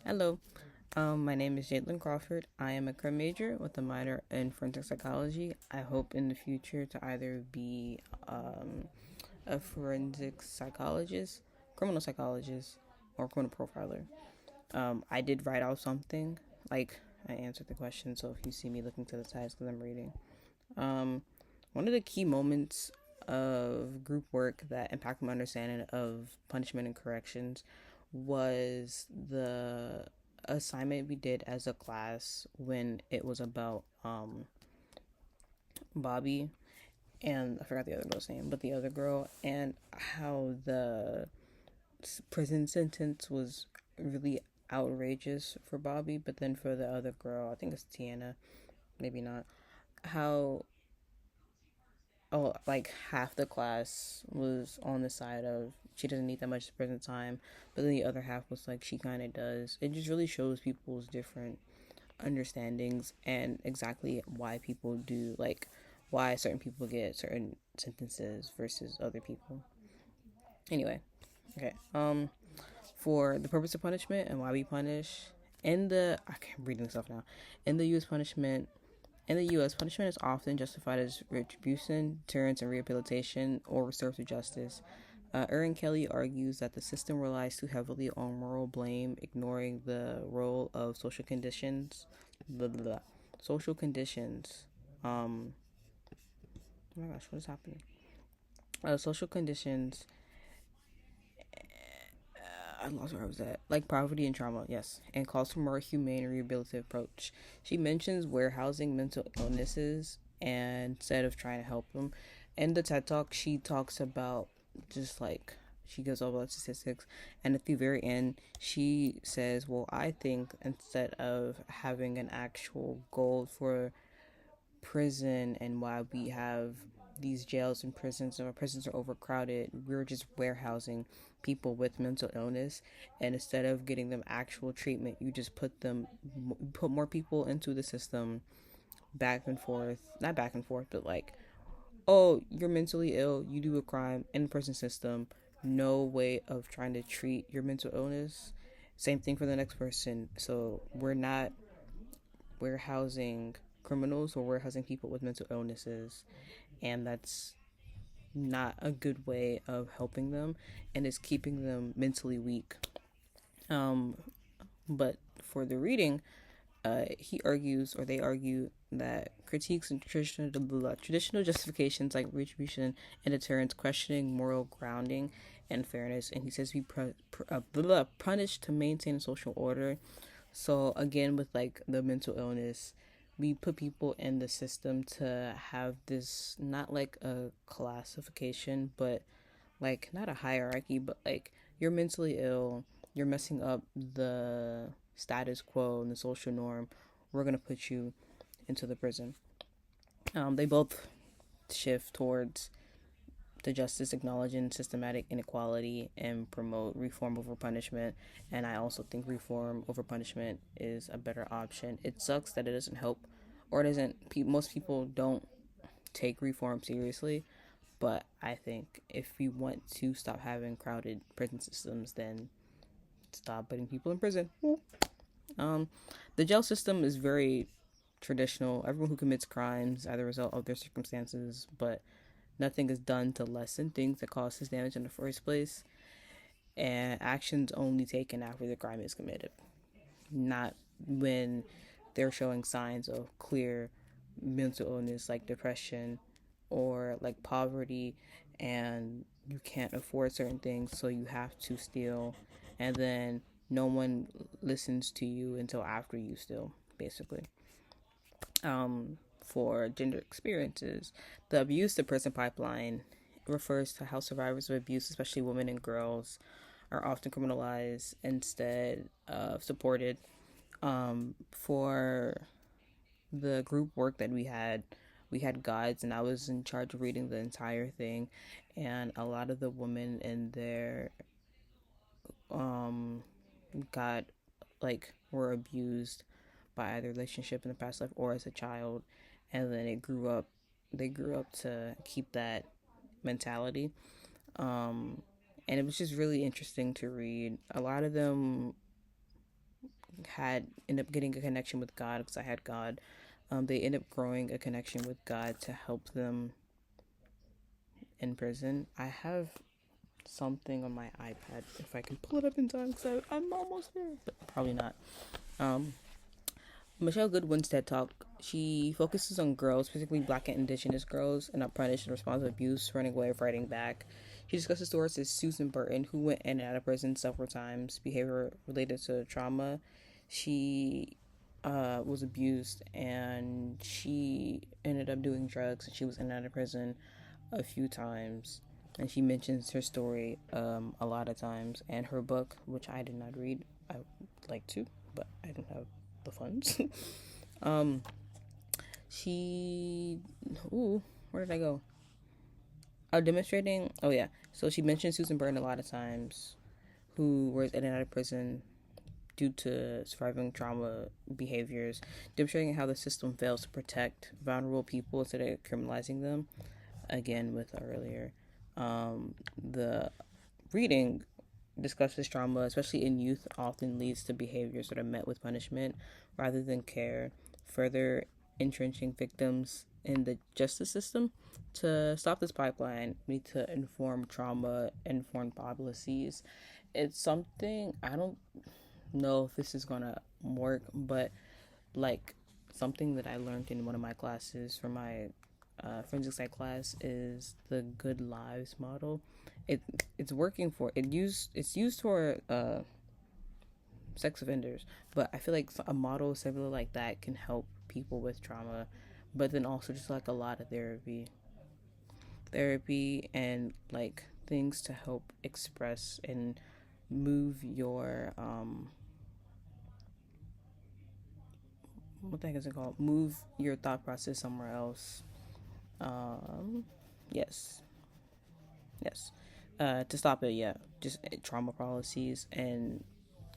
Hello, my name is Jalen Crawford. I am a crim major with a minor in forensic psychology. I hope in the future to either be a forensic psychologist, criminal psychologist, or criminal profiler. I did write out something, like I answered the question, so if you see me looking to the sides because I'm reading. Um, One of the key moments of group work that impacted my understanding of punishment and corrections was the assignment we did as a class when it was about Bobby and I forgot the other girl's name, but the other girl and how the prison sentence was really outrageous for Bobby, but then for the other girl, I think it's Tiana, maybe not, how like half the class was on the side of she doesn't need that much prison time, but then the other half was like she kind of does. It just really shows people's different understandings and exactly why people do like why certain people get certain sentences versus other people. Anyway, okay. For the purpose of punishment and why we punish in the I can't read this stuff now. In the U.S. punishment, in the U.S., punishment is often justified as retribution, deterrence, and rehabilitation, or restorative justice. Erin Kelly argues that the system relies too heavily on moral blame, ignoring the role of social conditions. Blah, blah, blah. Social conditions. Um, oh my gosh, what is happening? Social conditions. I lost where I was at. Like poverty and trauma, yes, and calls for more humane and rehabilitative approach. She mentions warehousing mental illnesses and instead of trying to help them. In the TED Talk, she talks about just like she goes over the statistics, and at the very end, she says, "Well, I think instead of having an actual goal for prison and why we have these jails and prisons and our prisons are overcrowded, we're just warehousing people with mental illness, and instead of getting them actual treatment you just put more people into the system, back and forth, not back and forth, but like, oh, you're mentally ill, you do a crime in the prison system, no way of trying to treat your mental illness. Same thing for the next person. So we're not warehousing criminals, or warehousing people with mental illnesses, and that's not a good way of helping them, and it's keeping them mentally weak. um but for the reading, he argues, or they argue, that critiques and traditional justifications like retribution and deterrence, questioning moral grounding and fairness, and he says punished to maintain social order. So again, with like the mental illness, we put people in the system to have this, not like a classification, but like not a hierarchy, but like you're mentally ill, you're messing up the status quo and the social norm. We're gonna put you into the prison. They both shift towards the justice, acknowledging systematic inequality and promote reform over punishment. And I also think reform over punishment is a better option. It sucks that it doesn't help, or it doesn't. Most people don't take reform seriously. But I think if we want to stop having crowded prison systems, then stop putting people in prison. Um, the jail system is very traditional. Everyone who commits crimes are the result of their circumstances, but nothing is done to lessen things that cause this damage in the first place. And actions only taken after the crime is committed, not when they're showing signs of clear mental illness like depression or like poverty, and you can't afford certain things, so you have to steal, and then no one listens to you until after you steal, basically. For gender experiences, the abuse to prison pipeline refers to how survivors of abuse, especially women and girls, are often criminalized instead of supported. For the group work that we had guides, and I was in charge of reading the entire thing, and a lot of the women in there um got like were abused by either relationship in the past life or as a child, and then they grew up to keep that mentality. um and it was just really interesting to read. A lot of them had end up getting a connection with God because I had God. They end up growing a connection with God to help them in prison. I have something on my iPad if I can pull it up in time because I'm almost there, but probably not. Um, Michelle Goodwin's TED Talk, she focuses on girls, particularly black and indigenous girls, and not punished in response to abuse, running away, or fighting back. She discusses stories of Susan Burton, who went in and out of prison several times, behavior related to trauma. She was abused and she ended up doing drugs and she was in and out of prison a few times. And she mentions her story a lot of times. And her book, which I did not read, I would like to, but I don't have the funds. um, she, ooh, where did I go? Oh, demonstrating. Oh yeah. So she mentioned Susan Burton a lot of times, who was in and out of prison due to surviving trauma behaviors, demonstrating how the system fails to protect vulnerable people instead of criminalizing them. Again, with earlier, the reading discusses trauma, especially in youth, often leads to behaviors that are met with punishment rather than care, further entrenching victims in the justice system. To stop this pipeline, we need to inform trauma informed policies. It's something I don't know if this is gonna work, but like something that I learned in one of my classes for my forensic psych class is the good lives model. It it's working for it's used for sex offenders, but I feel like a model similar like that can help people with trauma, but then also just like a lot of therapy and like things to help express and move your what the heck is it called? Move your thought process somewhere else. Um, yes, yes. To stop it, yeah, just trauma policies and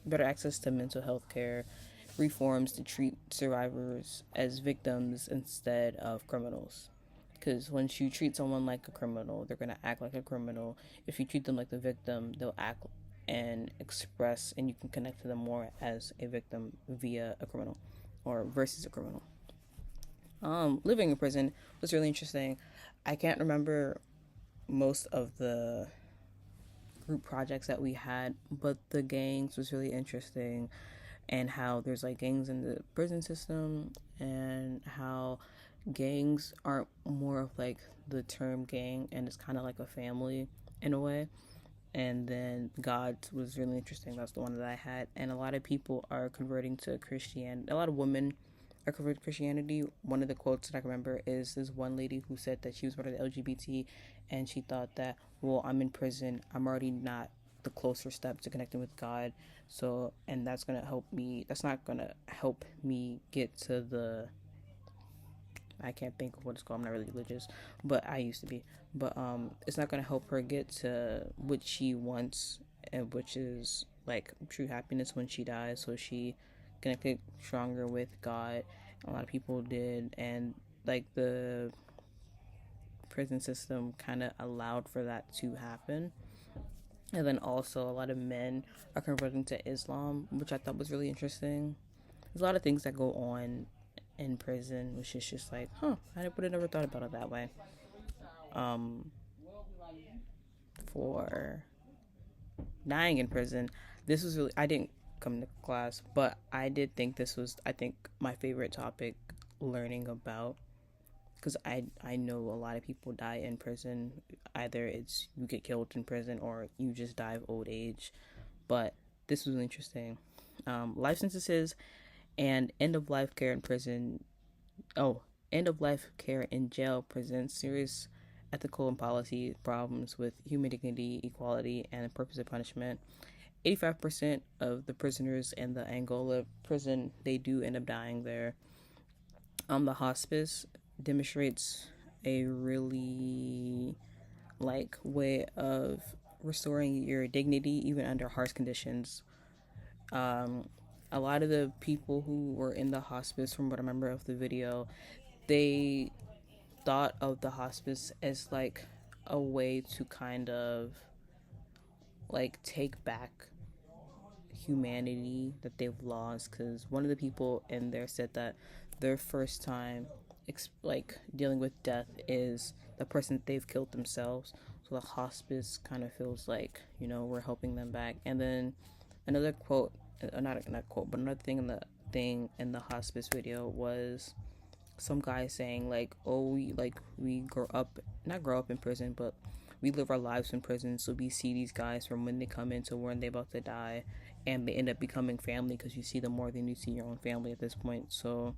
better access to mental health care, reforms to treat survivors as victims instead of criminals. Because once you treat someone like a criminal, they're gonna act like a criminal. If you treat them like the victim, they'll act and express, and you can connect to them more as a victim via a criminal, or versus a criminal. Living in prison was really interesting. I can't remember most of the group projects that we had, but the gangs was really interesting, and how there's like gangs in the prison system, and how gangs aren't more of like the term gang, and it's kind of like a family in a way. And then God was really interesting. That's the one that I had. And a lot of people are converting to Christianity. A lot of women are converting to Christianity. One of the quotes that I remember is this one lady who said that she was part of the LGBT, and she thought that, well, I'm in prison. I'm already not the closer step to connecting with God. So, and that's going to help me. That's not going to help me get to the, I can't think of what it's called. I'm not really religious, but I used to be. But it's not gonna help her get to what she wants, and which is like true happiness when she dies. So she connected stronger with God. A lot of people did, and like the prison system kind of allowed for that to happen. And then also a lot of men are converting to Islam, which I thought was really interesting. There's a lot of things that go on in prison, which is just like, huh, I would have never thought about it that way. Um, for dying in prison, this was really, I didn't come to class, but I did think this was, I think, my favorite topic learning about, because I know a lot of people die in prison. Either it's you get killed in prison or you just die of old age. But this was interesting. Life sentences and end of life care in prison. Oh, end of life care in jail presents serious ethical and policy problems with human dignity, equality, and the purpose of punishment. 85% of the prisoners in the Angola prison, they do end up dying there. The hospice demonstrates a really like way of restoring your dignity even under harsh conditions. Um, a lot of the people who were in the hospice, from what I remember of the video, they thought of the hospice as like a way to kind of like take back humanity that they've lost, because one of the people in there said that their first time like dealing with death is the person that they've killed themselves. So the hospice kind of feels like, we're helping them back. And then another quote, not quote, but another thing in the hospice video was some guy saying like, oh, we grow up, not grow up in prison, but we live our lives in prison, so we see these guys from when they come in to when they're about to die, and they end up becoming family because you see them more than you see your own family at this point. So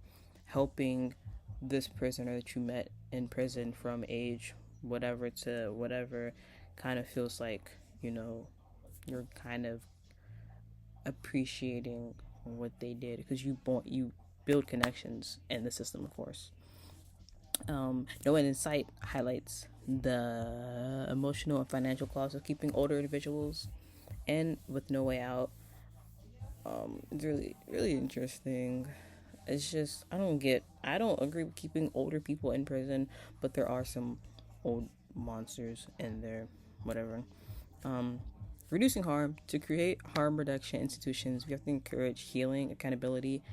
helping this prisoner that you met in prison from age whatever to whatever kind of feels like, you're kind of appreciating what they did, because you build connections in the system, of course. No End in Sight highlights the emotional and financial costs of keeping older individuals in with No Way Out. It's really, really interesting. It's just, I don't agree with keeping older people in prison, but there are some old monsters in there, whatever. Um, Reducing harm. To create harm reduction institutions, we have to encourage healing, accountability,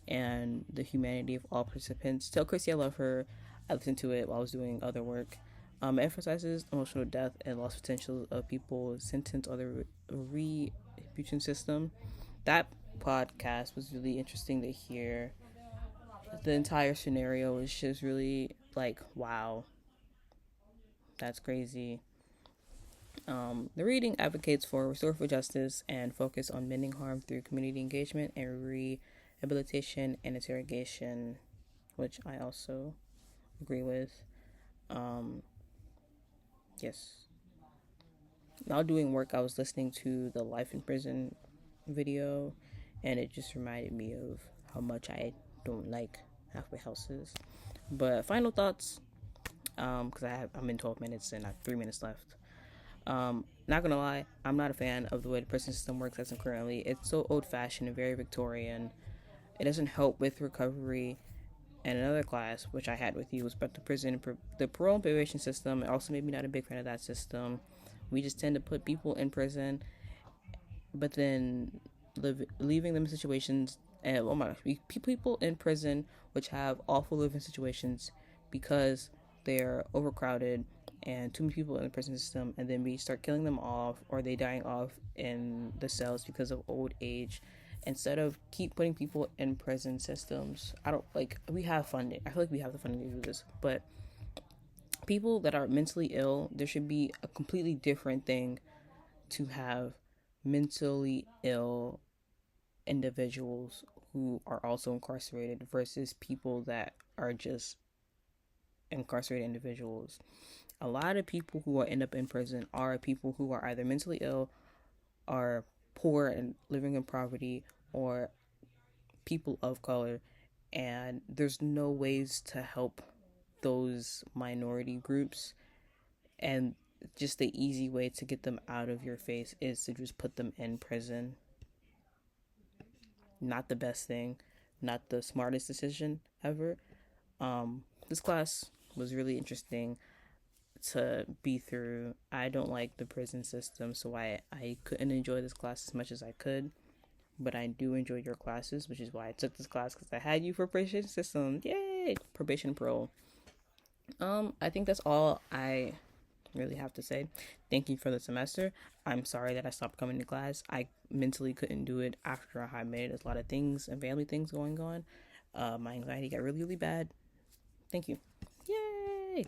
and the humanity of all participants. Tell Chrissy I love her. I listened to it while I was doing other work. It emphasizes emotional death and loss potential of people sentenced or the retribution system. That podcast was really interesting to hear. The entire scenario is just really like, wow, that's crazy. The reading advocates for restorative justice and focus on mending harm through community engagement and rehabilitation and interrogation, which I also agree with. Um, yes. While doing work, I was listening to the Life in Prison video, and it just reminded me of how much I don't like halfway houses. But final thoughts, because I'm in 12 minutes and I have 3 minutes left. Not gonna lie, I'm not a fan of the way the prison system works as of currently. It's so old fashioned and very Victorian. It doesn't help with recovery. And another class, which I had with you, was about the prison, the parole and probation system. It also made me not a big fan of that system. We just tend to put people in prison, but then leaving them in situations. And oh my gosh, we people in prison which have awful living situations because they're overcrowded and too many people in the prison system, and then we start killing them off, or they dying off in the cells because of old age. Instead of keep putting people in prison systems, I don't like. We have funding. I feel like we have the funding to do this, but people that are mentally ill, there should be a completely different thing to have mentally ill individuals who are also incarcerated versus people that are just incarcerated individuals. A lot of people who end up in prison are people who are either mentally ill, are poor and living in poverty, or people of color, and there's no ways to help those minority groups, and just the easy way to get them out of your face is to just put them in prison. Not the best thing, not the smartest decision ever. This class was really interesting to be through. I don't like the prison system, so I couldn't enjoy this class as much as I could. But I do enjoy your classes, which is why I took this class, because I had you for probation system. Yay! Probation pro. I think that's all I really have to say. Thank you for the semester. I'm sorry that I stopped coming to class. I mentally couldn't do it after I made a lot of things and family things going on. My anxiety got really, really bad. Thank you. Yay!